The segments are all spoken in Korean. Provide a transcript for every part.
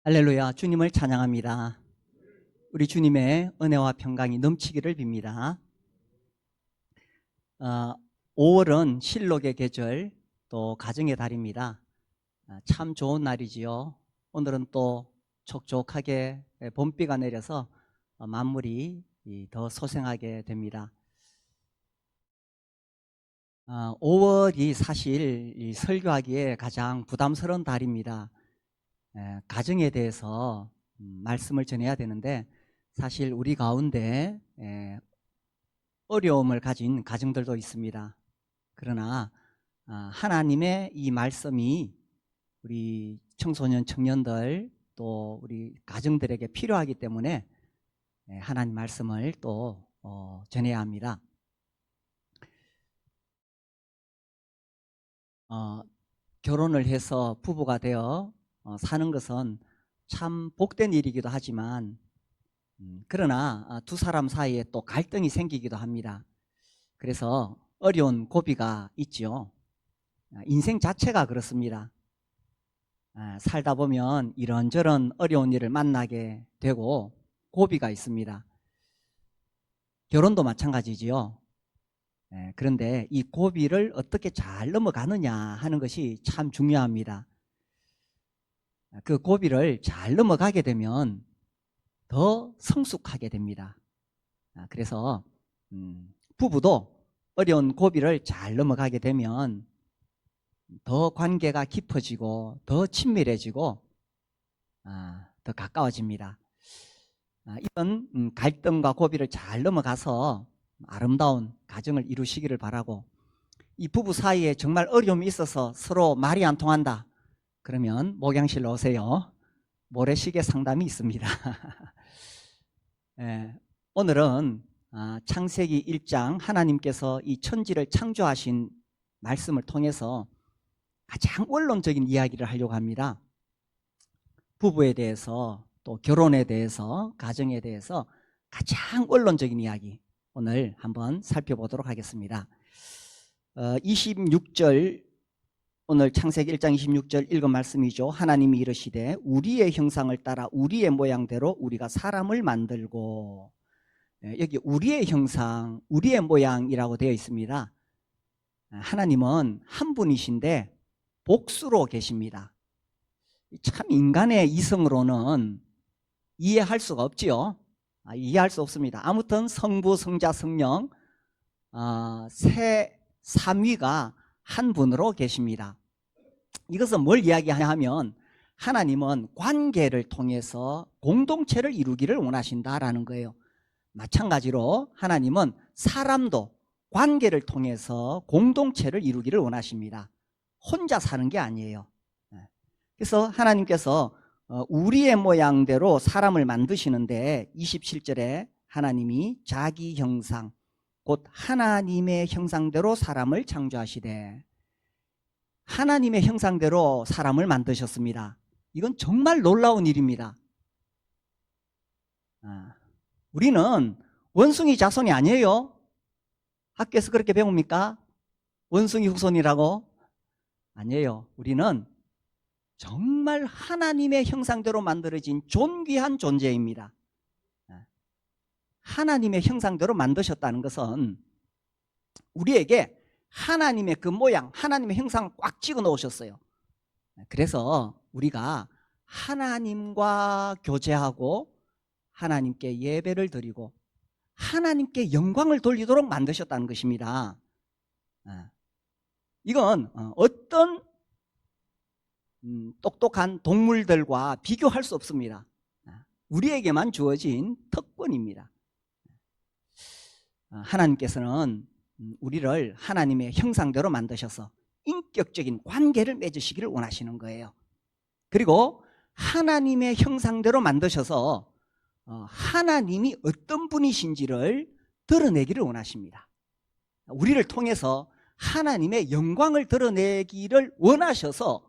할렐루야, 주님을 찬양합니다. 우리 주님의 은혜와 평강이 넘치기를 빕니다. 5월은 실록의 계절, 또 가정의 달입니다. 참 좋은 날이지요. 오늘은 또 촉촉하게 봄비가 내려서 만물이 더 소생하게 됩니다. 5월이 사실 이 설교하기에 가장 부담스러운 달입니다. 가정에 대해서 말씀을 전해야 되는데, 사실 우리 가운데 어려움을 가진 가정들도 있습니다. 그러나 하나님의 이 말씀이 우리 청소년 청년들 또 우리 가정들에게 필요하기 때문에 하나님 말씀을 또 전해야 합니다. 결혼을 해서 부부가 되어 사는 것은 참 복된 일이기도 하지만, 그러나 두 사람 사이에 또 갈등이 생기기도 합니다. 그래서 어려운 고비가 있죠. 인생 자체가 그렇습니다. 살다 보면 이런저런 어려운 일을 만나게 되고 고비가 있습니다. 결혼도 마찬가지지요. 그런데 이 고비를 어떻게 잘 넘어가느냐 하는 것이 참 중요합니다. 그 고비를 잘 넘어가게 되면 더 성숙하게 됩니다. 그래서 부부도 어려운 고비를 잘 넘어가게 되면 더 관계가 깊어지고 더 친밀해지고 더 가까워집니다. 이런 갈등과 고비를 잘 넘어가서 아름다운 가정을 이루시기를 바라고, 이 부부 사이에 정말 어려움이 있어서 서로 말이 안 통한다 그러면 목양실로 오세요. 모래시계 상담이 있습니다. 오늘은 창세기 1장 하나님께서 이 천지를 창조하신 말씀을 통해서 가장 원론적인 이야기를 하려고 합니다. 부부에 대해서, 또 결혼에 대해서, 가정에 대해서 가장 원론적인 이야기 오늘 한번 살펴보도록 하겠습니다. 26절, 오늘 창세기 1장 26절 읽은 말씀이죠. 하나님이 이르시되 우리의 형상을 따라 우리의 모양대로 우리가 사람을 만들고, 여기 우리의 형상, 우리의 모양이라고 되어 있습니다. 하나님은 한 분이신데 복수로 계십니다. 참 인간의 이성으로는 이해할 수가 없지요. 이해할 수 없습니다. 아무튼 성부, 성자, 성령 세 삼위가 한 분으로 계십니다. 이것은 뭘 이야기하냐 하면, 하나님은 관계를 통해서 공동체를 이루기를 원하신다라는 거예요. 마찬가지로 하나님은 사람도 관계를 통해서 공동체를 이루기를 원하십니다. 혼자 사는 게 아니에요. 그래서 하나님께서 우리의 모양대로 사람을 만드시는데, 27절에 하나님이 자기 형상, 곧 하나님의 형상대로 사람을 창조하시되, 하나님의 형상대로 사람을 만드셨습니다. 이건 정말 놀라운 일입니다. 우리는 원숭이 자손이 아니에요. 학교에서 그렇게 배웁니까? 원숭이 후손이라고? 아니에요. 우리는 정말 하나님의 형상대로 만들어진 존귀한 존재입니다. 하나님의 형상대로 만드셨다는 것은 우리에게 하나님의 그 모양, 하나님의 형상을 꽉 찍어 놓으셨어요. 그래서 우리가 하나님과 교제하고 하나님께 예배를 드리고 하나님께 영광을 돌리도록 만드셨다는 것입니다. 이건 어떤 똑똑한 동물들과 비교할 수 없습니다. 우리에게만 주어진 특권입니다. 하나님께서는 우리를 하나님의 형상대로 만드셔서 인격적인 관계를 맺으시기를 원하시는 거예요. 그리고 하나님의 형상대로 만드셔서 하나님이 어떤 분이신지를 드러내기를 원하십니다. 우리를 통해서 하나님의 영광을 드러내기를 원하셔서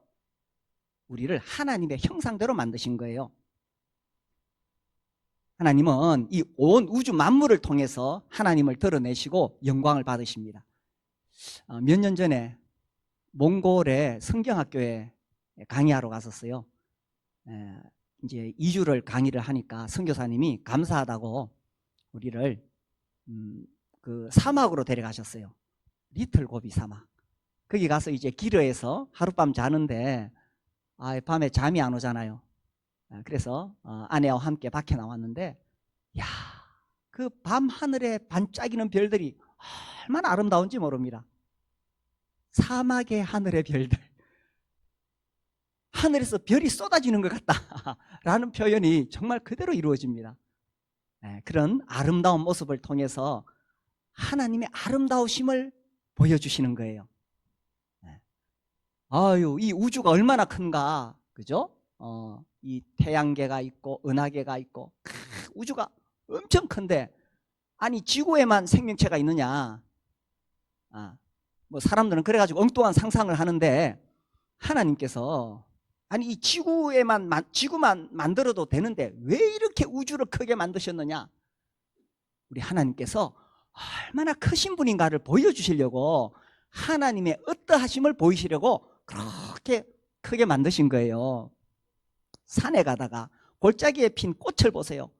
우리를 하나님의 형상대로 만드신 거예요. 하나님은 이 온 우주 만물을 통해서 하나님을 드러내시고 영광을 받으십니다. 몇 년 전에 몽골의 성경학교에 강의하러 갔었어요. 이제 2주를 강의를 하니까 선교사님이 감사하다고 우리를 그 사막으로 데려가셨어요. 리틀 고비 사막. 거기 가서 이제 기르에서 하룻밤 자는데 밤에 잠이 안 오잖아요. 그래서 아내와 함께 밖에 나왔는데, 야, 그 밤 하늘에 반짝이는 별들이 얼마나 아름다운지 모릅니다. 사막의 하늘의 별들, 하늘에서 별이 쏟아지는 것 같다라는 표현이 정말 그대로 이루어집니다. 그런 아름다운 모습을 통해서 하나님의 아름다우심을 보여주시는 거예요. 아유, 이 우주가 얼마나 큰가, 그죠? 이 태양계가 있고 은하계가 있고 우주가 엄청 큰데, 아니 지구에만 생명체가 있느냐? 뭐 사람들은 그래가지고 엉뚱한 상상을 하는데, 하나님께서 아니 이 지구만 만들어도 되는데 왜 이렇게 우주를 크게 만드셨느냐? 우리 하나님께서 얼마나 크신 분인가를 보여주시려고, 하나님의 어떠하심을 보이시려고 그렇게 크게 만드신 거예요. 산에 가다가 골짜기에 핀 꽃을 보세요.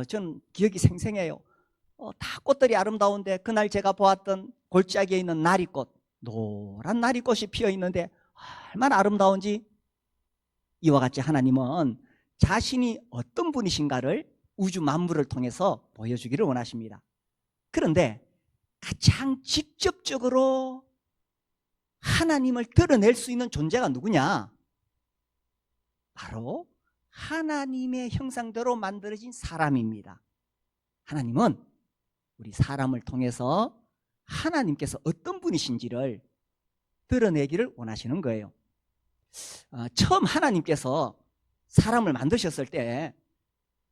전 기억이 생생해요. 다 꽃들이 아름다운데, 그날 제가 보았던 골짜기에 있는 나리꽃, 노란 나리꽃이 피어 있는데 얼마나 아름다운지, 이와 같이 하나님은 자신이 어떤 분이신가를 우주 만물을 통해서 보여주기를 원하십니다. 그런데 가장 직접적으로 하나님을 드러낼 수 있는 존재가 누구냐? 바로 하나님의 형상대로 만들어진 사람입니다. 하나님은 우리 사람을 통해서 하나님께서 어떤 분이신지를 드러내기를 원하시는 거예요. 처음 하나님께서 사람을 만드셨을 때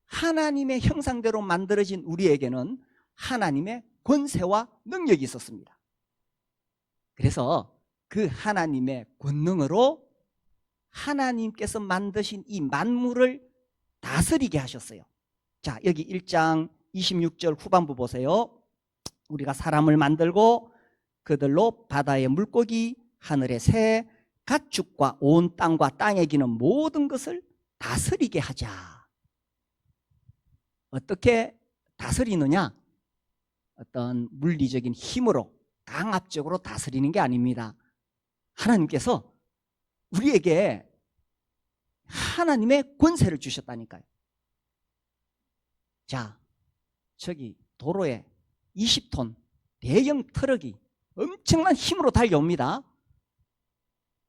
하나님의 형상대로 만들어진 우리에게는 하나님의 권세와 능력이 있었습니다. 그래서 그 하나님의 권능으로 하나님께서 만드신 이 만물을 다스리게 하셨어요. 자, 여기 1장 26절 후반부 보세요. 우리가 사람을 만들고 그들로 바다의 물고기, 하늘의 새, 가축과 온 땅과 땅에 기는 모든 것을 다스리게 하자. 어떻게 다스리느냐? 어떤 물리적인 힘으로 강압적으로 다스리는 게 아닙니다. 하나님께서 우리에게 하나님의 권세를 주셨다니까요. 자, 저기 도로에 20톤 대형 트럭이 엄청난 힘으로 달려옵니다.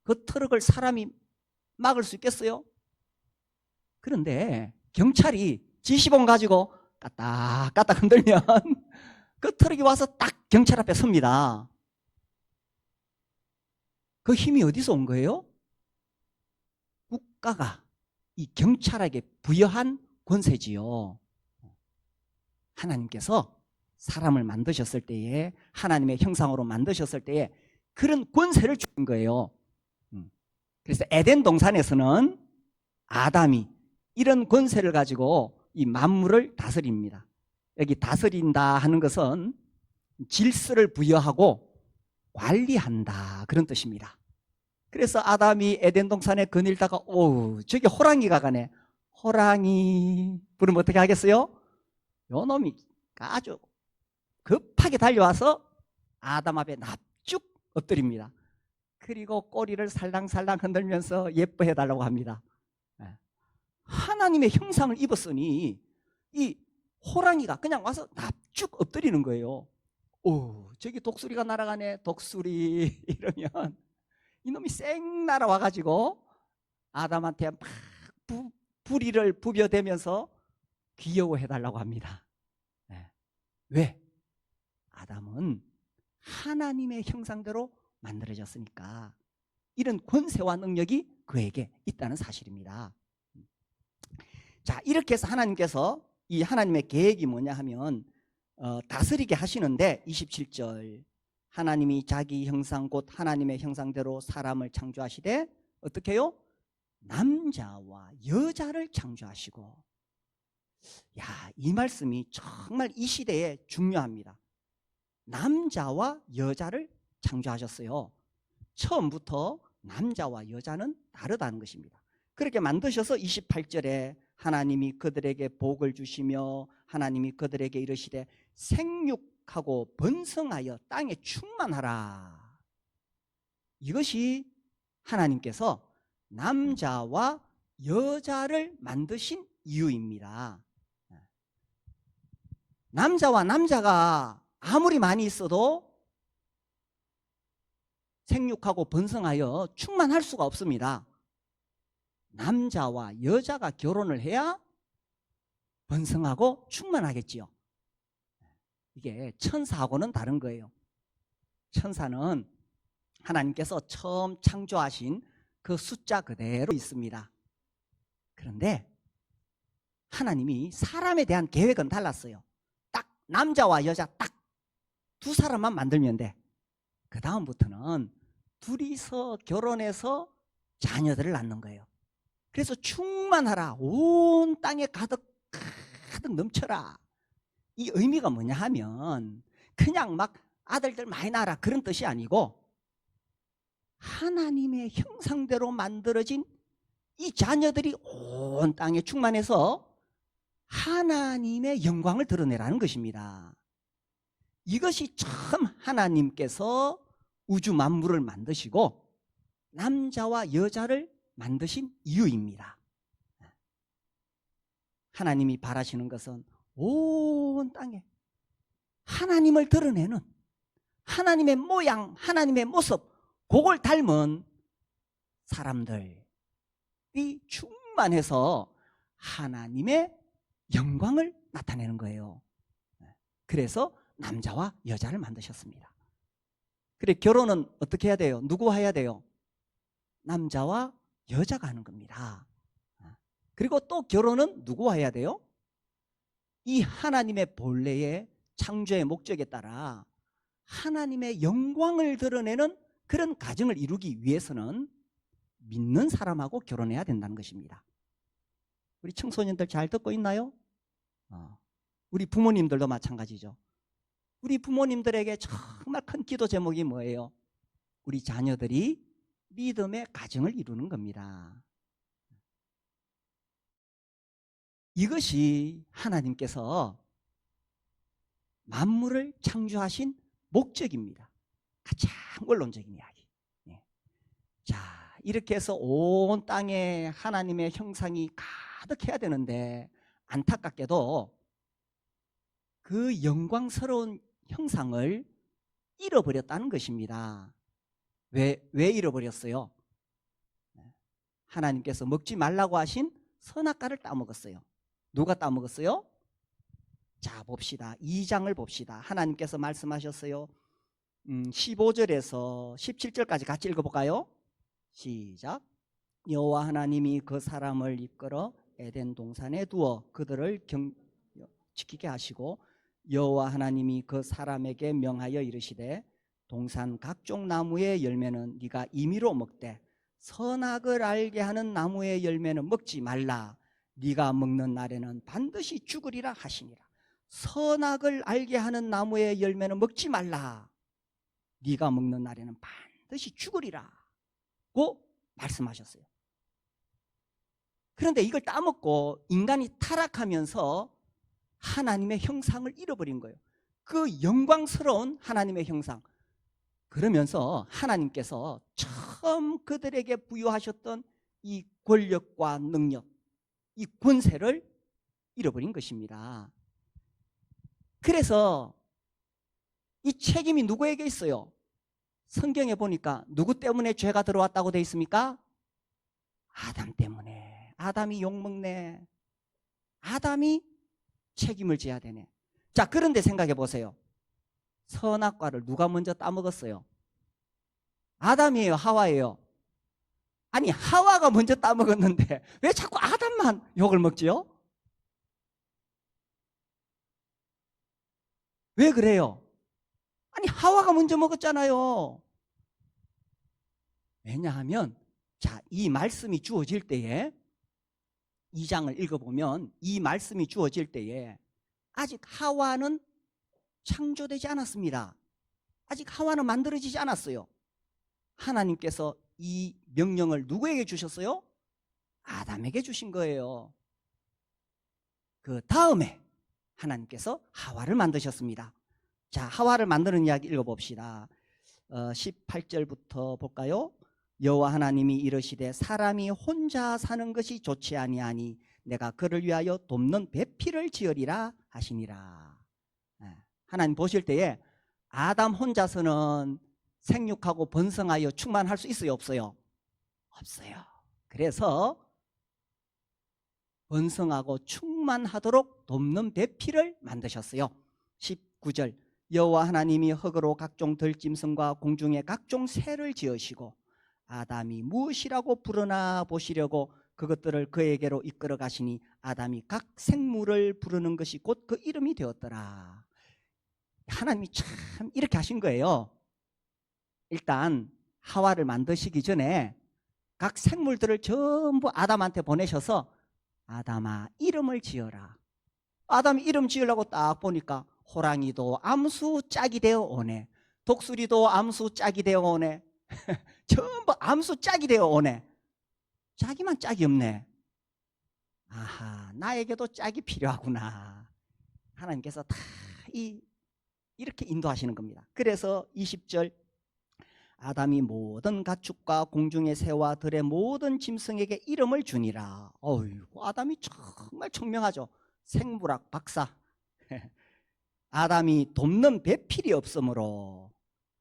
그 트럭을 사람이 막을 수 있겠어요? 그런데 경찰이 지시봉 가지고 까딱까딱 흔들면 그 트럭이 와서 딱 경찰 앞에 섭니다. 그 힘이 어디서 온 거예요? 국가가 이 경찰에게 부여한 권세지요. 하나님께서 사람을 만드셨을 때에, 하나님의 형상으로 만드셨을 때에 그런 권세를 주는 거예요. 그래서 에덴 동산에서는 아담이 이런 권세를 가지고 이 만물을 다스립니다. 여기 다스린다 하는 것은 질서를 부여하고 관리한다, 그런 뜻입니다. 그래서 아담이 에덴 동산에 거닐다가 저기 호랑이가 가네. 호랑이 부르면 어떻게 하겠어요? 요 놈이 아주 급하게 달려와서 아담 앞에 납죽 엎드립니다. 그리고 꼬리를 살랑살랑 흔들면서 예뻐해 달라고 합니다. 하나님의 형상을 입었으니 이 호랑이가 그냥 와서 납죽 엎드리는 거예요. 저기 독수리가 날아가네, 독수리 이러면 이놈이 쌩 날아와가지고 아담한테 막 부리를 부벼대면서 귀여워해 달라고 합니다. 왜? 아담은 하나님의 형상대로 만들어졌으니까 이런 권세와 능력이 그에게 있다는 사실입니다. 자, 이렇게 해서 하나님께서, 이 하나님의 계획이 뭐냐 하면 다스리게 하시는데, 27절 하나님이 자기 형상 곧 하나님의 형상대로 사람을 창조하시되 어떻게 해요? 남자와 여자를 창조하시고. 야, 이 말씀이 정말 이 시대에 중요합니다. 남자와 여자를 창조하셨어요. 처음부터 남자와 여자는 다르다는 것입니다. 그렇게 만드셔서 28절에 하나님이 그들에게 복을 주시며 하나님이 그들에게 이르시되 생육하고 번성하여 땅에 충만하라. 이것이 하나님께서 남자와 여자를 만드신 이유입니다. 남자와 남자가 아무리 많이 있어도 생육하고 번성하여 충만할 수가 없습니다. 남자와 여자가 결혼을 해야 번성하고 충만하겠지요. 이게 천사하고는 다른 거예요. 천사는 하나님께서 처음 창조하신 그 숫자 그대로 있습니다. 그런데 하나님이 사람에 대한 계획은 달랐어요. 딱 남자와 여자 딱 두 사람만 만들면 돼. 그 다음부터는 둘이서 결혼해서 자녀들을 낳는 거예요. 그래서 충만하라, 온 땅에 가득 넘쳐라. 이 의미가 뭐냐 하면 그냥 막 아들들 많이 낳아라 그런 뜻이 아니고 하나님의 형상대로 만들어진 이 자녀들이 온 땅에 충만해서 하나님의 영광을 드러내라는 것입니다. 이것이 처음 하나님께서 우주 만물을 만드시고 남자와 여자를 만드신 이유입니다. 하나님이 바라시는 것은 온 땅에 하나님을 드러내는 하나님의 모양, 하나님의 모습, 그걸 닮은 사람들이 충만해서 하나님의 영광을 나타내는 거예요. 그래서 남자와 여자를 만드셨습니다. 그래, 결혼은 어떻게 해야 돼요? 누구와 해야 돼요? 남자와 여자가 하는 겁니다. 그리고 또 결혼은 누구와 해야 돼요? 이 하나님의 본래의 창조의 목적에 따라 하나님의 영광을 드러내는 그런 가정을 이루기 위해서는 믿는 사람하고 결혼해야 된다는 것입니다. 우리 청소년들 잘 듣고 있나요? 우리 부모님들도 마찬가지죠. 우리 부모님들에게 정말 큰 기도 제목이 뭐예요? 우리 자녀들이 믿음의 가정을 이루는 겁니다. 이것이 하나님께서 만물을 창조하신 목적입니다. 가장 원론적인 이야기. 자, 이렇게 해서 온 땅에 하나님의 형상이 가득해야 되는데 안타깝게도 그 영광스러운 형상을 잃어버렸다는 것입니다. 왜 잃어버렸어요? 하나님께서 먹지 말라고 하신 선악과를 따먹었어요. 누가 따먹었어요? 자, 봅시다. 2장을 봅시다. 하나님께서 말씀하셨어요. 15절에서 17절까지 같이 읽어볼까요? 시작. 여호와 하나님이 그 사람을 이끌어 에덴 동산에 두어 그들을 지키게 하시고 여호와 하나님이 그 사람에게 명하여 이르시되 동산 각종 나무의 열매는 네가 임의로 먹되 선악을 알게 하는 나무의 열매는 먹지 말라. 네가 먹는 날에는 반드시 죽으리라 하시니라. 선악을 알게 하는 나무의 열매는 먹지 말라. 네가 먹는 날에는 반드시 죽으리라 고 말씀하셨어요. 그런데 이걸 따먹고 인간이 타락하면서 하나님의 형상을 잃어버린 거예요. 그 영광스러운 하나님의 형상. 그러면서 하나님께서 처음 그들에게 부여하셨던 이 권력과 능력, 이 권세를 잃어버린 것입니다. 그래서 이 책임이 누구에게 있어요? 성경에 보니까 누구 때문에 죄가 들어왔다고 되어 있습니까? 아담 때문에. 아담이 욕먹네. 아담이 책임을 져야 되네. 자, 그런데 생각해 보세요. 선악과를 누가 먼저 따먹었어요? 아담이에요, 하와예요? 아니, 하와가 먼저 따먹었는데 왜 자꾸 아담만 욕을 먹지요? 왜 그래요? 아니, 하와가 먼저 먹었잖아요. 왜냐하면 자, 이 말씀이 주어질 때에 2장을 읽어보면 이 말씀이 주어질 때에 아직 하와는 창조되지 않았습니다. 아직 하와는 만들어지지 않았어요. 하나님께서 이 명령을 누구에게 주셨어요? 아담에게 주신 거예요. 그 다음에 하나님께서 하와를 만드셨습니다. 자, 하와를 만드는 이야기 읽어봅시다. 18절부터 볼까요? 여호와 하나님이 이르시되 사람이 혼자 사는 것이 좋지 아니하니 내가 그를 위하여 돕는 배필을 지으리라 하시니라. 하나님 보실 때에 아담 혼자서는 생육하고 번성하여 충만할 수 있어요, 없어요? 없어요. 그래서 번성하고 충만하도록 돕는 배필을 만드셨어요. 19절 여호와 하나님이 흙으로 각종 들짐승과 공중의 각종 새를 지으시고 아담이 무엇이라고 부르나 보시려고 그것들을 그에게로 이끌어 가시니 아담이 각 생물을 부르는 것이 곧 그 이름이 되었더라. 하나님이 참 이렇게 하신 거예요. 일단 하와를 만드시기 전에 각 생물들을 전부 아담한테 보내셔서 아담아 이름을 지어라. 아담이 이름 지으려고 딱 보니까 호랑이도 암수 짝이 되어 오네. 독수리도 암수 짝이 되어 오네. 전부 암수 짝이 되어 오네. 자기만 짝이 없네. 아하, 나에게도 짝이 필요하구나. 하나님께서 다 이렇게 인도하시는 겁니다. 그래서 20절 아담이 모든 가축과 공중의 새와 들의 모든 짐승에게 이름을 주니라. 어이구, 아담이 정말 청명하죠. 생물학 박사. 아담이 돕는 배필이 없으므로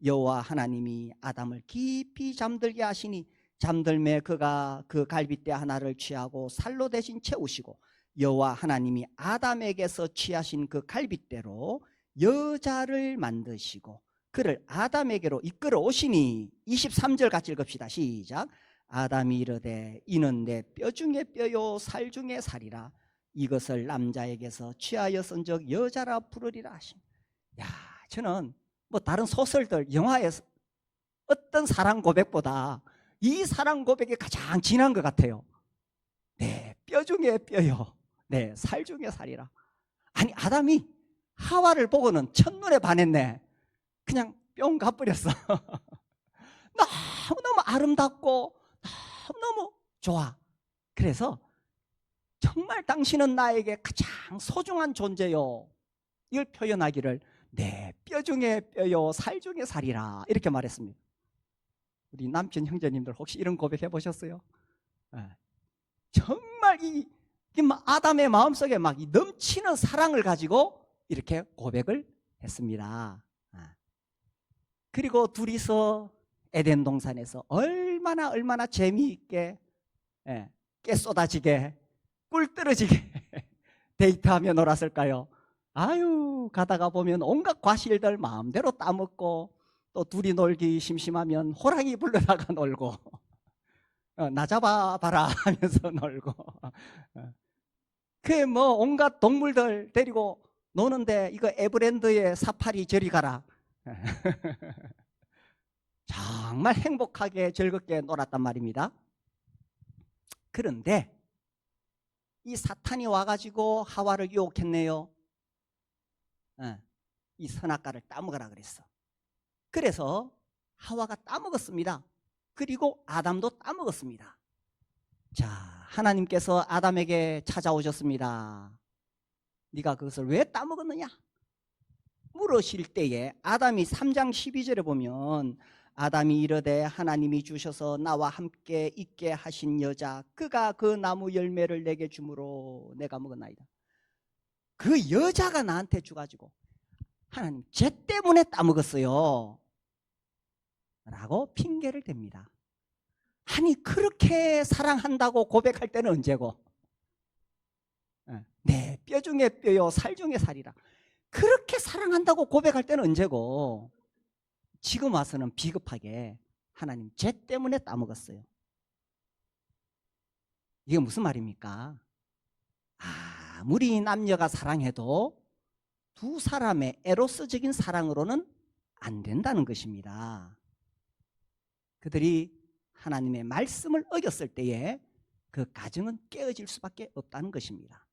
여호와 하나님이 아담을 깊이 잠들게 하시니 잠들매 그가 그 갈빗대 하나를 취하고 살로 대신 채우시고 여호와 하나님이 아담에게서 취하신 그 갈빗대로 여자를 만드시고 그를 아담에게로 이끌어 오시니 23절 같이 읽읍시다. 시작. 아담이 이르되 이는 내 뼈 중에 뼈요 살 중에 살이라 이것을 남자에게서 취하였은즉 여자라 부르리라 하시니. 야, 저는 뭐 다른 소설들 영화에서 어떤 사랑 고백보다 이 사랑 고백이 가장 진한 것 같아요. 네, 뼈 중에 뼈요, 네, 살 중에 살이라. 아니 아담이 하와를 보고는 첫눈에 반했네. 그냥 뿅 가버렸어. 너무너무 아름답고 너무너무 좋아. 그래서 정말 당신은 나에게 가장 소중한 존재요, 이걸 표현하기를 내 뼈 중에 뼈요 살 중에 살이라 이렇게 말했습니다. 우리 남편 형제님들 혹시 이런 고백 해보셨어요? 정말 이 아담의 마음속에 막 이 넘치는 사랑을 가지고 이렇게 고백을 했습니다. 그리고 둘이서 에덴 동산에서 얼마나 재미있게 깨 쏟아지게 꿀 떨어지게 데이트하며 놀았을까요? 아유, 가다가 보면 온갖 과실들 마음대로 따먹고 또 둘이 놀기 심심하면 호랑이 불러다가 놀고 나 잡아봐라 하면서 놀고 그게 뭐 온갖 동물들 데리고 노는데 이거 에버랜드의 사파리 저리 가라. 정말 행복하게 즐겁게 놀았단 말입니다. 그런데 이 사탄이 와가지고 하와를 유혹했네요. 이 선악과를 따먹으라 그랬어. 그래서 하와가 따먹었습니다. 그리고 아담도 따먹었습니다. 자, 하나님께서 아담에게 찾아오셨습니다. 네가 그것을 왜 따먹었느냐 물으실 때에 아담이 3장 12절에 보면 아담이 이르되 하나님이 주셔서 나와 함께 있게 하신 여자 그가 그 나무 열매를 내게 주므로 내가 먹었나이다. 그 여자가 나한테 주가지고 하나님 쟤 때문에 따먹었어요 라고 핑계를 댑니다. 아니 그렇게 사랑한다고 고백할 때는 언제고? 내 뼈 중에 뼈요 살 중에 살이라. 그렇게 사랑한다고 고백할 때는 언제고? 지금 와서는 비겁하게 하나님 쟤 때문에 따먹었어요. 이게 무슨 말입니까? 아무리 남녀가 사랑해도 두 사람의 에로스적인 사랑으로는 안 된다는 것입니다. 그들이 하나님의 말씀을 어겼을 때에 그 가정은 깨어질 수밖에 없다는 것입니다.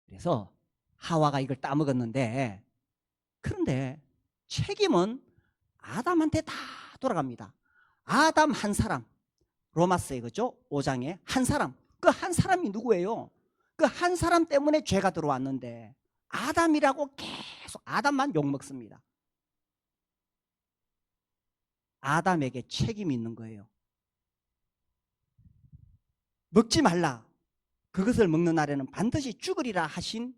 그래서 하와가 이걸 따먹었는데 그런데 책임은 아담한테 다 돌아갑니다. 아담 한 사람, 로마서에 그죠? 5장에 한 사람, 그 한 사람이 누구예요? 그 한 사람 때문에 죄가 들어왔는데 아담이라고 계속 아담만 욕먹습니다. 아담에게 책임이 있는 거예요. 먹지 말라. 그것을 먹는 날에는 반드시 죽으리라 하신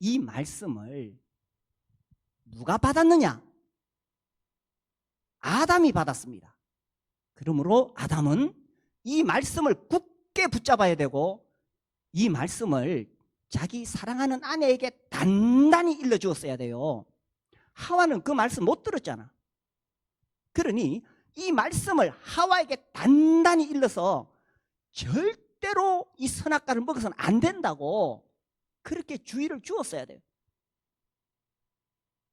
이 말씀을 누가 받았느냐? 아담이 받았습니다. 그러므로 아담은 이 말씀을 굳게 붙잡아야 되고 이 말씀을 자기 사랑하는 아내에게 단단히 일러주었어야 돼요. 하와는 그 말씀 못 들었잖아. 그러니 이 말씀을 하와에게 단단히 일러서 절대로 이 선악과를 먹어서는 안 된다고 그렇게 주의를 주었어야 돼요.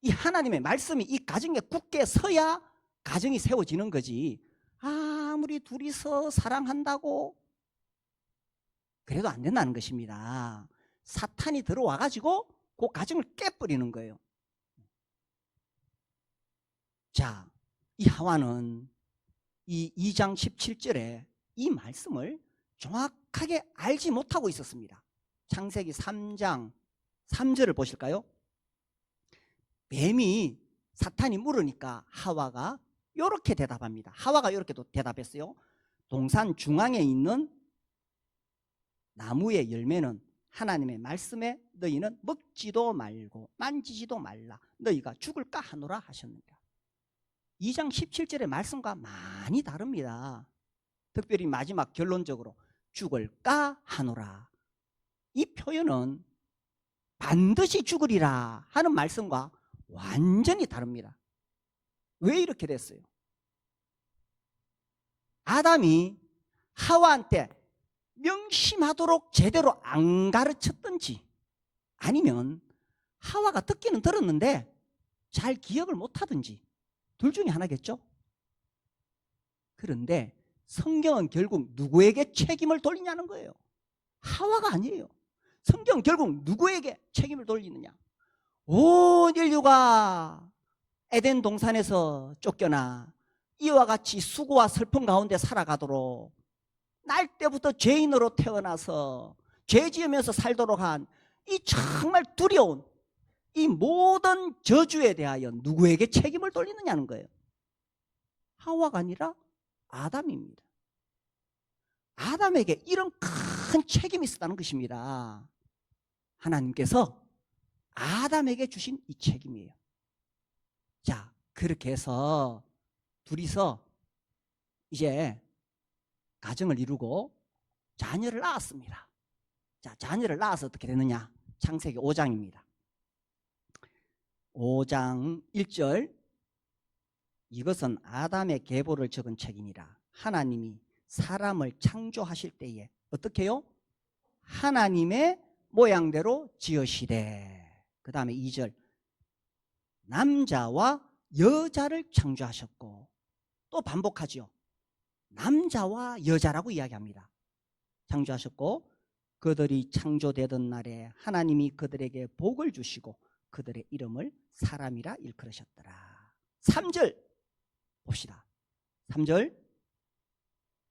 이 하나님의 말씀이 이 가정에 굳게 서야 가정이 세워지는 거지. 아무리 둘이서 사랑한다고 그래도 안 된다는 것입니다. 사탄이 들어와 가지고 그 가정을 깨버리는 거예요. 자, 이 하와는 이 2장 17절에 이 말씀을 정확하게 알지 못하고 있었습니다. 창세기 3장 3절을 보실까요? 뱀이 사탄이 물으니까 하와가 이렇게 대답합니다. 하와가 이렇게 대답했어요. 동산 중앙에 있는 나무의 열매는 하나님의 말씀에 너희는 먹지도 말고 만지지도 말라. 너희가 죽을까 하노라 하셨느니라. 2장 17절의 말씀과 많이 다릅니다. 특별히 마지막 결론적으로 죽을까 하노라. 이 표현은 반드시 죽으리라 하는 말씀과 완전히 다릅니다. 왜 이렇게 됐어요? 아담이 하와한테 명심하도록 제대로 안 가르쳤든지 아니면 하와가 듣기는 들었는데 잘 기억을 못하든지 둘 중에 하나겠죠? 그런데 성경은 결국 누구에게 책임을 돌리냐는 거예요. 하와가 아니에요. 성경은 결국 누구에게 책임을 돌리느냐? 온 인류가 에덴 동산에서 쫓겨나 이와 같이 수고와 슬픔 가운데 살아가도록 날 때부터 죄인으로 태어나서 죄 지으면서 살도록 한 이 정말 두려운 이 모든 저주에 대하여 누구에게 책임을 돌리느냐는 거예요. 하와가 아니라 아담입니다. 아담에게 이런 큰 책임이 있었다는 것입니다. 하나님께서 아담에게 주신 이 책임이에요. 자, 그렇게 해서 둘이서 이제 가정을 이루고 자녀를 낳았습니다. 자, 자녀를 낳아서 어떻게 되느냐? 창세기 5장입니다. 5장 1절 이것은 아담의 계보를 적은 책이니라. 하나님이 사람을 창조하실 때에 어떻게 해요? 하나님의 모양대로 지으시되. 그 다음에 2절 남자와 여자를 창조하셨고 또 반복하죠. 남자와 여자라고 이야기합니다. 창조하셨고 그들이 창조되던 날에 하나님이 그들에게 복을 주시고 그들의 이름을 사람이라 일컬으셨더라. 3절 봅시다. 3절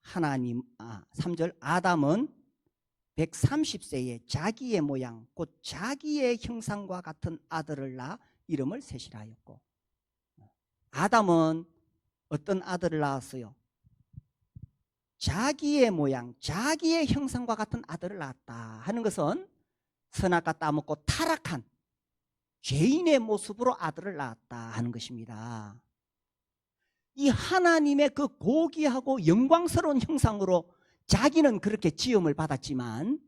3절 아담은 130세에 자기의 모양 곧 자기의 형상과 같은 아들을 낳아 이름을 셋이라 하였고 아담은 어떤 아들을 낳았어요? 자기의 모양 자기의 형상과 같은 아들을 낳았다 하는 것은 선악과 따먹고 타락한 죄인의 모습으로 아들을 낳았다 하는 것입니다. 이 하나님의 그 고귀하고 영광스러운 형상으로 자기는 그렇게 지음을 받았지만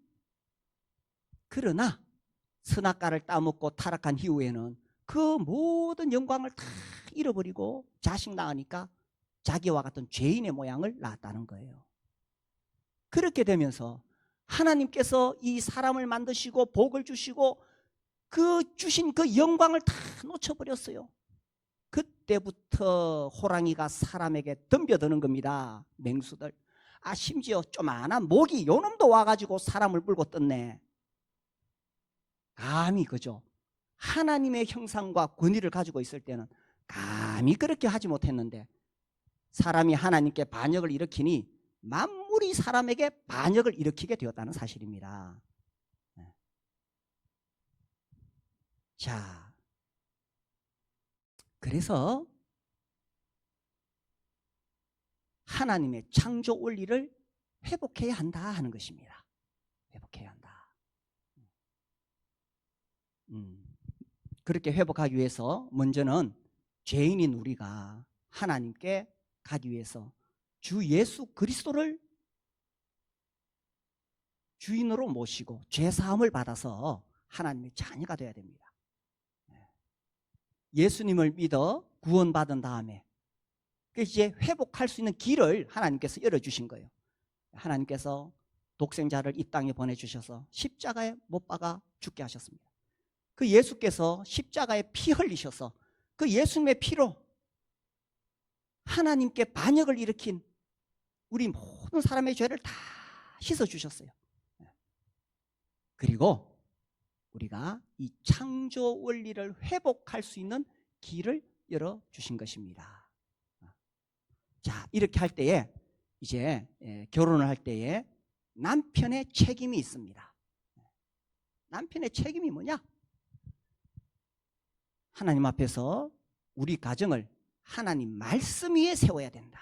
그러나 선악과를 따먹고 타락한 이후에는 그 모든 영광을 다 잃어버리고 자식 낳으니까 자기와 같은 죄인의 모양을 낳았다는 거예요. 그렇게 되면서 하나님께서 이 사람을 만드시고 복을 주시고 그 주신 그 영광을 다 놓쳐버렸어요. 그때부터 호랑이가 사람에게 덤벼드는 겁니다. 맹수들. 심지어 조만한 모기 요놈도 와가지고 사람을 물고 떴네. 감히 그죠. 하나님의 형상과 권위를 가지고 있을 때는 감히 그렇게 하지 못했는데 사람이 하나님께 반역을 일으키니 만물이 사람에게 반역을 일으키게 되었다는 사실입니다. 자, 그래서 하나님의 창조 원리를 회복해야 한다 하는 것입니다. 회복해야 한다. 그렇게 회복하기 위해서 먼저는 죄인인 우리가 하나님께 가기 위해서 주 예수 그리스도를 주인으로 모시고 죄사함을 받아서 하나님의 자녀가 되어야 됩니다. 예수님을 믿어 구원받은 다음에 이제 회복할 수 있는 길을 하나님께서 열어주신 거예요. 하나님께서 독생자를 이 땅에 보내주셔서 십자가에 못 박아 죽게 하셨습니다. 그 예수께서 십자가에 피 흘리셔서 그 예수님의 피로 하나님께 반역을 일으킨 우리 모든 사람의 죄를 다 씻어주셨어요. 그리고 우리가 이 창조 원리를 회복할 수 있는 길을 열어주신 것입니다. 자, 이렇게 할 때에 이제 결혼을 할 때에 남편의 책임이 있습니다. 남편의 책임이 뭐냐? 하나님 앞에서 우리 가정을 하나님 말씀 위에 세워야 된다.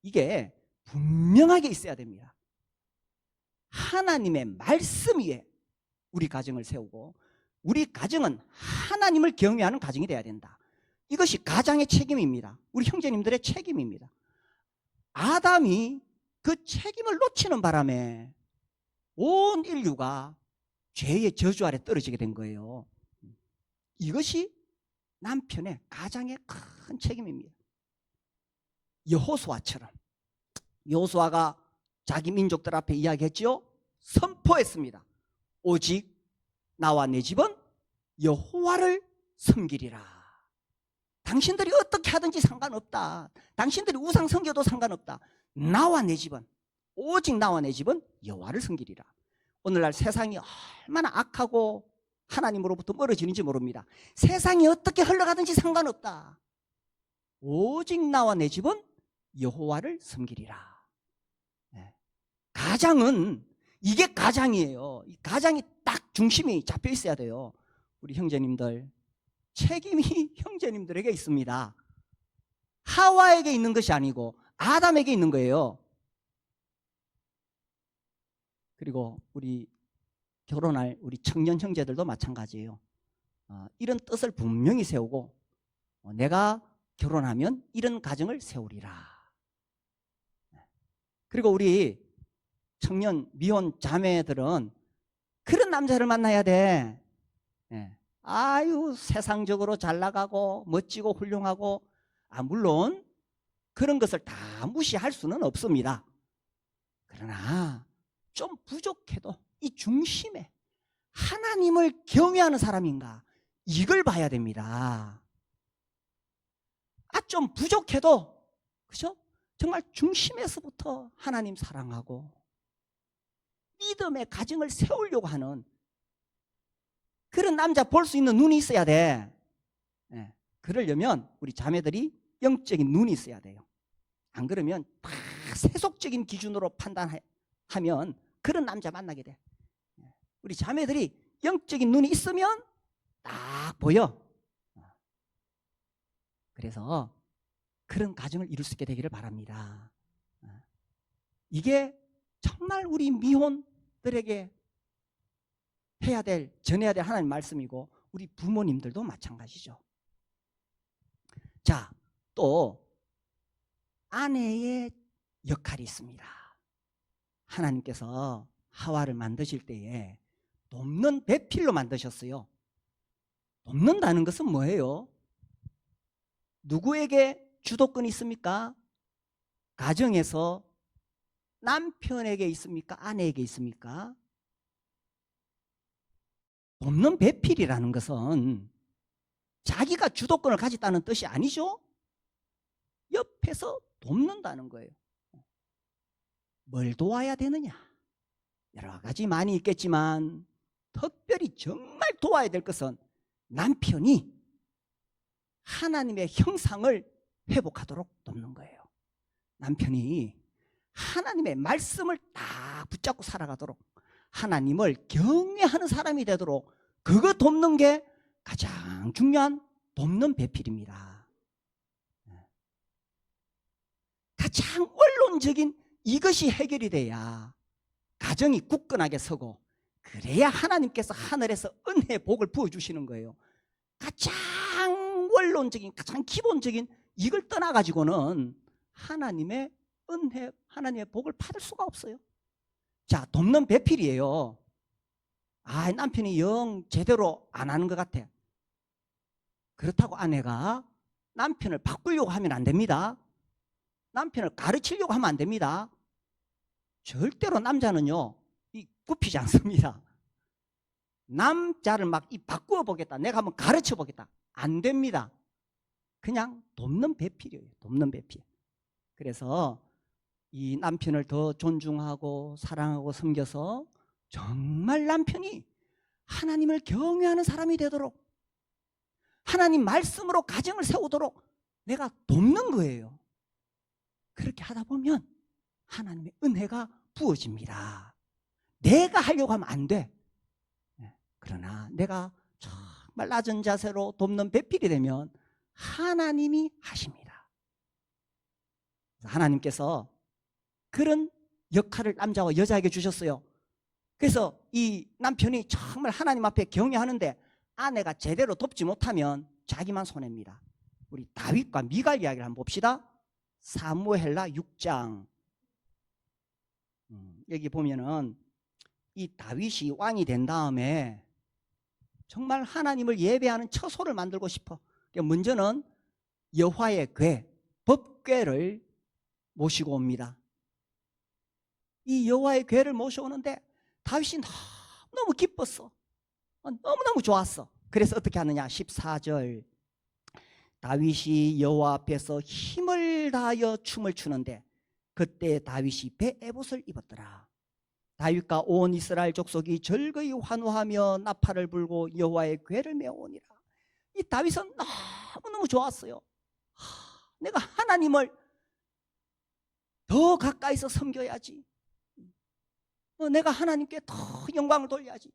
이게 분명하게 있어야 됩니다. 하나님의 말씀 위에 우리 가정을 세우고 우리 가정은 하나님을 경외하는 가정이 돼야 된다. 이것이 가장의 책임입니다. 우리 형제님들의 책임입니다. 아담이 그 책임을 놓치는 바람에 온 인류가 죄의 저주 아래 떨어지게 된 거예요. 이것이 남편의 가장의 큰 책임입니다. 여호수아처럼 여호수아가 자기 민족들 앞에 이야기했죠. 선포했습니다. 오직 나와 내 집은 여호와를 섬기리라. 당신들이 어떻게 하든지 상관없다. 당신들이 우상 섬겨도 상관없다. 나와 내 집은 오직 나와 내 집은 여호와를 섬기리라. 오늘날 세상이 얼마나 악하고 하나님으로부터 멀어지는지 모릅니다. 세상이 어떻게 흘러가든지 상관없다. 오직 나와 내 집은 여호와를 섬기리라. 가장은 이게 가장이에요. 이 가장이 딱 중심이 잡혀 있어야 돼요. 우리 형제님들 책임이 형제님들에게 있습니다. 하와에게 있는 것이 아니고 아담에게 있는 거예요. 그리고 우리 결혼할 우리 청년 형제들도 마찬가지예요. 이런 뜻을 분명히 세우고 내가 결혼하면 이런 가정을 세우리라. 그리고 우리 청년 미혼 자매들은 그런 남자를 만나야 돼. 아유 세상적으로 잘 나가고 멋지고 훌륭하고 물론 그런 것을 다 무시할 수는 없습니다. 그러나 좀 부족해도 이 중심에 하나님을 경외하는 사람인가 이걸 봐야 됩니다. 좀 부족해도 그죠? 정말 중심에서부터 하나님 사랑하고 믿음의 가정을 세우려고 하는 그런 남자 볼 수 있는 눈이 있어야 돼. 그러려면 우리 자매들이 영적인 눈이 있어야 돼요. 안 그러면 다 세속적인 기준으로 판단하면 그런 남자 만나게 돼. 우리 자매들이 영적인 눈이 있으면 딱 보여. 그래서 그런 가정을 이룰 수 있게 되기를 바랍니다. 이게 정말 우리 미혼들에게 전해야 될 하나님 말씀이고 우리 부모님들도 마찬가지죠. 자, 또 아내의 역할이 있습니다. 하나님께서 하와를 만드실 때에 돕는 배필로 만드셨어요. 돕는다는 것은 뭐예요? 누구에게 주도권이 있습니까? 가정에서 남편에게 있습니까? 아내에게 있습니까? 돕는 배필이라는 것은 자기가 주도권을 가졌다는 뜻이 아니죠. 옆에서 돕는다는 거예요. 뭘 도와야 되느냐? 여러 가지 많이 있겠지만 특별히 정말 도와야 될 것은 남편이 하나님의 형상을 회복하도록 돕는 거예요. 남편이 하나님의 말씀을 딱 붙잡고 살아가도록, 하나님을 경외하는 사람이 되도록, 그거 돕는 게 가장 중요한 돕는 배필입니다. 가장 원론적인 이것이 해결이 돼야 가정이 굳건하게 서고, 그래야 하나님께서 하늘에서 은혜의 복을 부어주시는 거예요. 가장 원론적인, 가장 기본적인 이걸 떠나가지고는 하나님의 은혜, 하나님의 복을 받을 수가 없어요. 자, 돕는 배필이에요. 아, 남편이 영 제대로 안 하는 것 같아. 그렇다고 아내가 남편을 바꾸려고 하면 안 됩니다. 남편을 가르치려고 하면 안 됩니다. 절대로 남자는요, 굽히지 않습니다. 남자를 막 바꾸어 보겠다, 내가 한번 가르쳐 보겠다, 안 됩니다. 그냥 돕는 배필이에요. 돕는 배필. 그래서 이 남편을 더 존중하고 사랑하고 섬겨서 정말 남편이 하나님을 경외하는 사람이 되도록, 하나님 말씀으로 가정을 세우도록 내가 돕는 거예요. 그렇게 하다 보면 하나님의 은혜가 부어집니다. 내가 하려고 하면 안 돼. 그러나 내가 정말 낮은 자세로 돕는 배필이 되면 하나님이 하십니다. 하나님께서 그런 역할을 남자와 여자에게 주셨어요. 그래서 이 남편이 정말 하나님 앞에 경외하는데 아내가 제대로 돕지 못하면 자기만 손해입니다. 우리 다윗과 미갈 이야기를 한번 봅시다. 사무엘하 6장. 여기 보면은 이 다윗이 왕이 된 다음에 정말 하나님을 예배하는 처소를 만들고 싶어. 먼저는 여호와의 궤, 법궤를 모시고 옵니다. 이 여호와의 궤를 모셔오는데 다윗이 너무 기뻤어. 너무너무 좋았어. 그래서 어떻게 하느냐, 14절. 다윗이 여호와 앞에서 힘을 다하여 춤을 추는데 그때 다윗이 배 에봇을 입었더라. 다윗과 온 이스라엘 족속이 즐거이 환호하며 나팔을 불고 여호와의 궤를 메어오니라. 이 다윗은 너무너무 좋았어요. 내가 하나님을 더 가까이서 섬겨야지, 내가 하나님께 더 영광을 돌려야지,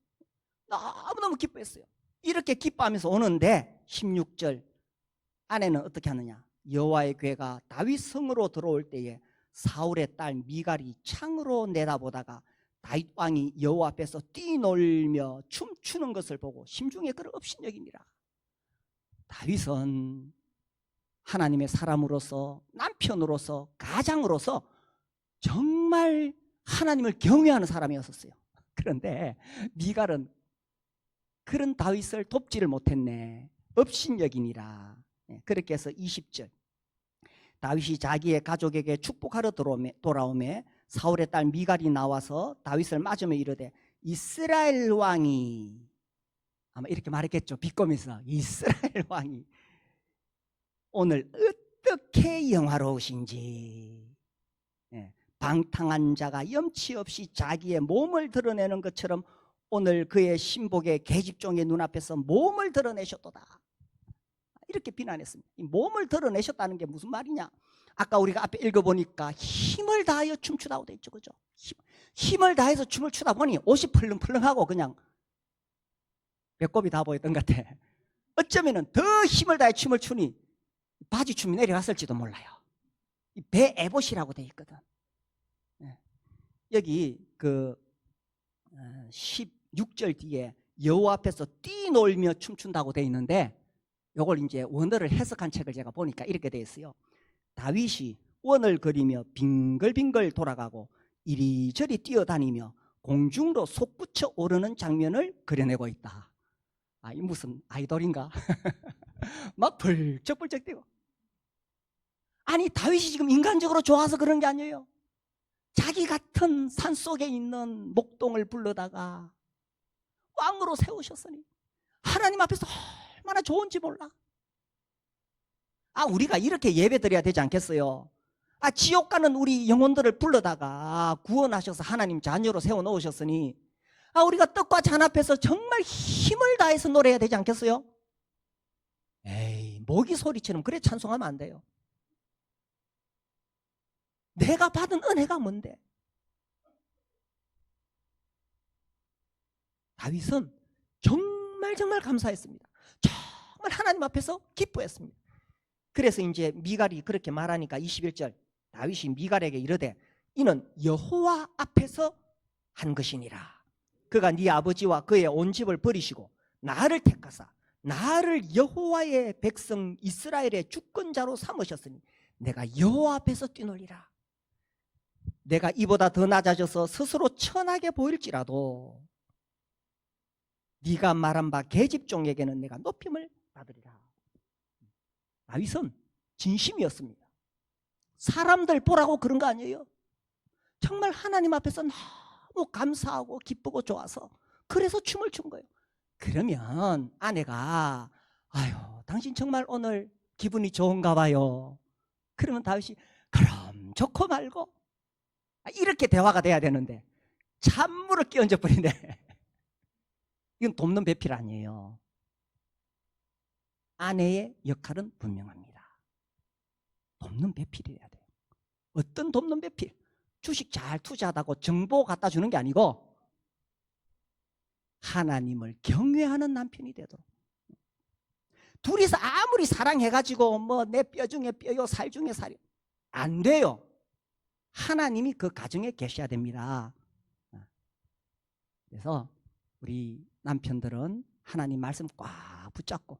너무너무 기뻐했어요. 이렇게 기뻐하면서 오는데 16절, 아내는 어떻게 하느냐, 여호와의 궤가 다윗 성으로 들어올 때에 사울의 딸 미갈이 창으로 내다보다가 다윗 왕이 여호와 앞에서 뛰놀며 춤추는 것을 보고 심중에 그를 업신여기니라. 다윗은 하나님의 사람으로서, 남편으로서, 가장으로서 정말 하나님을 경외하는 사람이었어요. 그런데 미갈은 그런 다윗을 돕지를 못했네. 업신여기니라. 그렇게 해서 20절, 다윗이 자기의 가족에게 축복하러 돌아오매 사울의 딸 미갈이 나와서 다윗을 맞으며 이르되, 이스라엘 왕이, 아마 이렇게 말했겠죠. 비꼬면서, 이스라엘 왕이 오늘 어떻게 영화로우신지. 방탕한 자가 염치 없이 자기의 몸을 드러내는 것처럼 오늘 그의 신복의 계집종의 눈앞에서 몸을 드러내셨도다. 이렇게 비난했습니다. 이 몸을 드러내셨다는 게 무슨 말이냐, 아까 우리가 앞에 읽어보니까 힘을 다하여 춤추다고 돼 있죠. 그죠? 힘을 다해서 춤을 추다 보니 옷이 펄렁펄렁하고 그냥 배꼽이 다 보였던 것 같아. 어쩌면 더 힘을 다해 춤을 추니 바지 춤이 내려갔을지도 몰라요. 배 에봇이라고 돼 있거든. 여기 그 16절 뒤에 여호와 앞에서 뛰놀며 춤춘다고 돼 있는데, 이걸 이제 원어를 해석한 책을 제가 보니까 이렇게 돼 있어요. 다윗이 원을 그리며 빙글빙글 돌아가고 이리저리 뛰어다니며 공중으로 솟구쳐 오르는 장면을 그려내고 있다. 이 무슨 아이돌인가? 막 벌쩍벌쩍 뛰고. 아니, 다윗이 지금 인간적으로 좋아서 그런 게 아니에요. 자기 같은 산속에 있는 목동을 불러다가 왕으로 세우셨으니 하나님 앞에서 얼마나 좋은지 몰라. 우리가 이렇게 예배 드려야 되지 않겠어요? 지옥 가는 우리 영혼들을 불러다가 구원하셔서 하나님 자녀로 세워놓으셨으니 우리가 떡과 잔 앞에서 정말 힘을 다해서 노래해야 되지 않겠어요? 에이, 모기 소리처럼 그래 찬송하면 안 돼요. 내가 받은 은혜가 뭔데? 다윗은 정말 감사했습니다. 정말 하나님 앞에서 기뻐했습니다. 그래서 이제 미갈이 그렇게 말하니까 21절 다윗이 미갈에게 이르되 이는 여호와 앞에서 한 것이니라. 그가 네 아버지와 그의 온 집을 버리시고 나를 택하사 나를 여호와의 백성 이스라엘의 주권자로 삼으셨으니 내가 여호와 앞에서 뛰놀리라. 내가 이보다 더 낮아져서 스스로 천하게 보일지라도 네가 말한 바 계집종에게는 내가 높임을 받으리라. 다윗은 진심이었습니다. 사람들 보라고 그런 거 아니에요. 정말 하나님 앞에서 너무 감사하고 기쁘고 좋아서 그래서 춤을 춘 거예요. 그러면 아내가 아유 당신 정말 오늘 기분이 좋은가 봐요. 그러면 다윗이 그럼 좋고 말고 이렇게 대화가 돼야 되는데 찬물을 끼얹어 버리네. 이건 돕는 배필 아니에요. 아내의 역할은 분명합니다. 돕는 배필이어야 돼요. 어떤 돕는 배필? 주식 잘 투자하다고 정보 갖다 주는 게 아니고 하나님을 경외하는 남편이 되도록. 둘이서 아무리 사랑해가지고 뭐 내 뼈 중에 뼈요 살 중에 살이 안 돼요. 하나님이 그 가정에 계셔야 됩니다. 그래서 우리 남편들은 하나님 말씀 꽉 붙잡고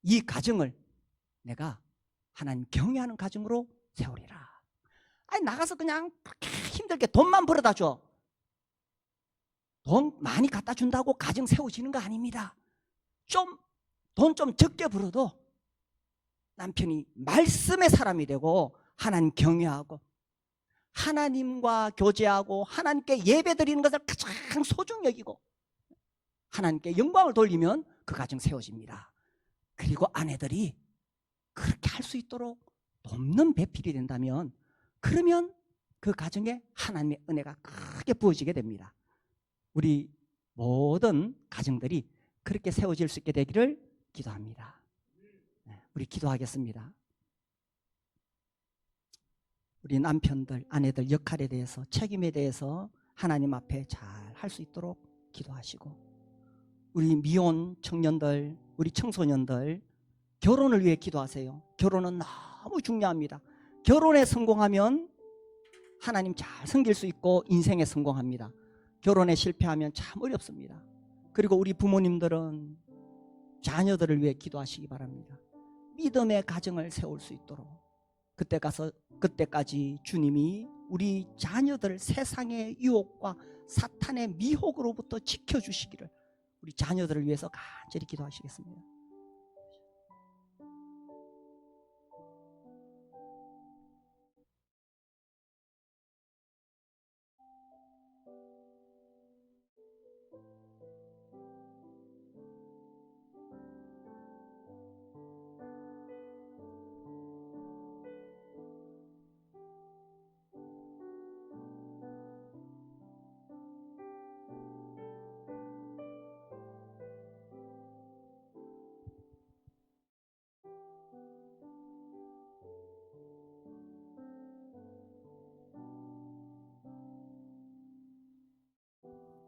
이 가정을 내가 하나님 경외하는 가정으로 세우리라. 아니 나가서 그냥 그렇게 힘들게 돈만 벌어다 줘. 돈 많이 갖다 준다고 가정 세워지는 거 아닙니다. 돈 좀 적게 벌어도 남편이 말씀의 사람이 되고 하나님 경외하고 하나님과 교제하고 하나님께 예배 드리는 것을 가장 소중히 여기고 하나님께 영광을 돌리면 그 가정 세워집니다. 그리고 아내들이 그렇게 할 수 있도록 돕는 배필이 된다면 그러면 그 가정에 하나님의 은혜가 크게 부어지게 됩니다. 우리 모든 가정들이 그렇게 세워질 수 있게 되기를 기도합니다. 우리 기도하겠습니다. 우리 남편들, 아내들 역할에 대해서 책임에 대해서 하나님 앞에 잘 할 수 있도록 기도하시고 우리 미혼 청년들, 우리 청소년들 결혼을 위해 기도하세요. 결혼은 너무 중요합니다. 결혼에 성공하면 하나님 잘 섬길 수 있고 인생에 성공합니다. 결혼에 실패하면 참 어렵습니다. 그리고 우리 부모님들은 자녀들을 위해 기도하시기 바랍니다. 믿음의 가정을 세울 수 있도록 그때까지 주님이 우리 자녀들 세상의 유혹과 사탄의 미혹으로부터 지켜주시기를 우리 자녀들을 위해서 간절히 기도하시겠습니다.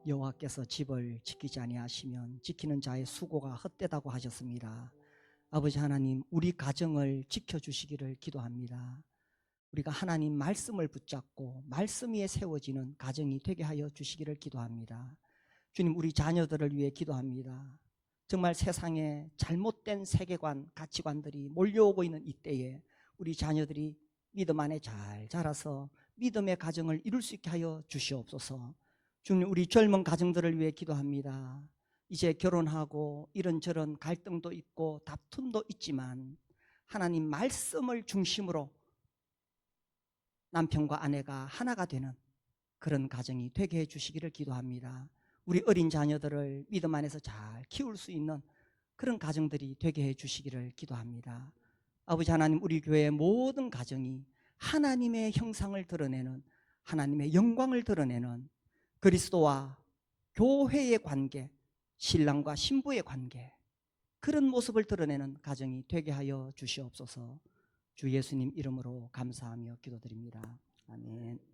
여호와께서 집을 지키지 아니하시면 지키는 자의 수고가 헛되다고 하셨습니다. 아버지 하나님, 우리 가정을 지켜주시기를 기도합니다. 우리가 하나님 말씀을 붙잡고 말씀 위에 세워지는 가정이 되게 하여 주시기를 기도합니다. 주님, 우리 자녀들을 위해 기도합니다. 정말 세상에 잘못된 세계관, 가치관들이 몰려오고 있는 이때에 우리 자녀들이 믿음 안에 잘 자라서 믿음의 가정을 이룰 수 있게 하여 주시옵소서. 주님, 우리 젊은 가정들을 위해 기도합니다. 이제 결혼하고 이런저런 갈등도 있고 다툼도 있지만 하나님 말씀을 중심으로 남편과 아내가 하나가 되는 그런 가정이 되게 해주시기를 기도합니다. 우리 어린 자녀들을 믿음 안에서 잘 키울 수 있는 그런 가정들이 되게 해주시기를 기도합니다. 아버지 하나님, 우리 교회의 모든 가정이 하나님의 형상을 드러내는, 하나님의 영광을 드러내는 그리스도와 교회의 관계, 신랑과 신부의 관계, 그런 모습을 드러내는 가정이 되게 하여 주시옵소서. 주 예수님 이름으로 감사하며 기도드립니다. 아멘.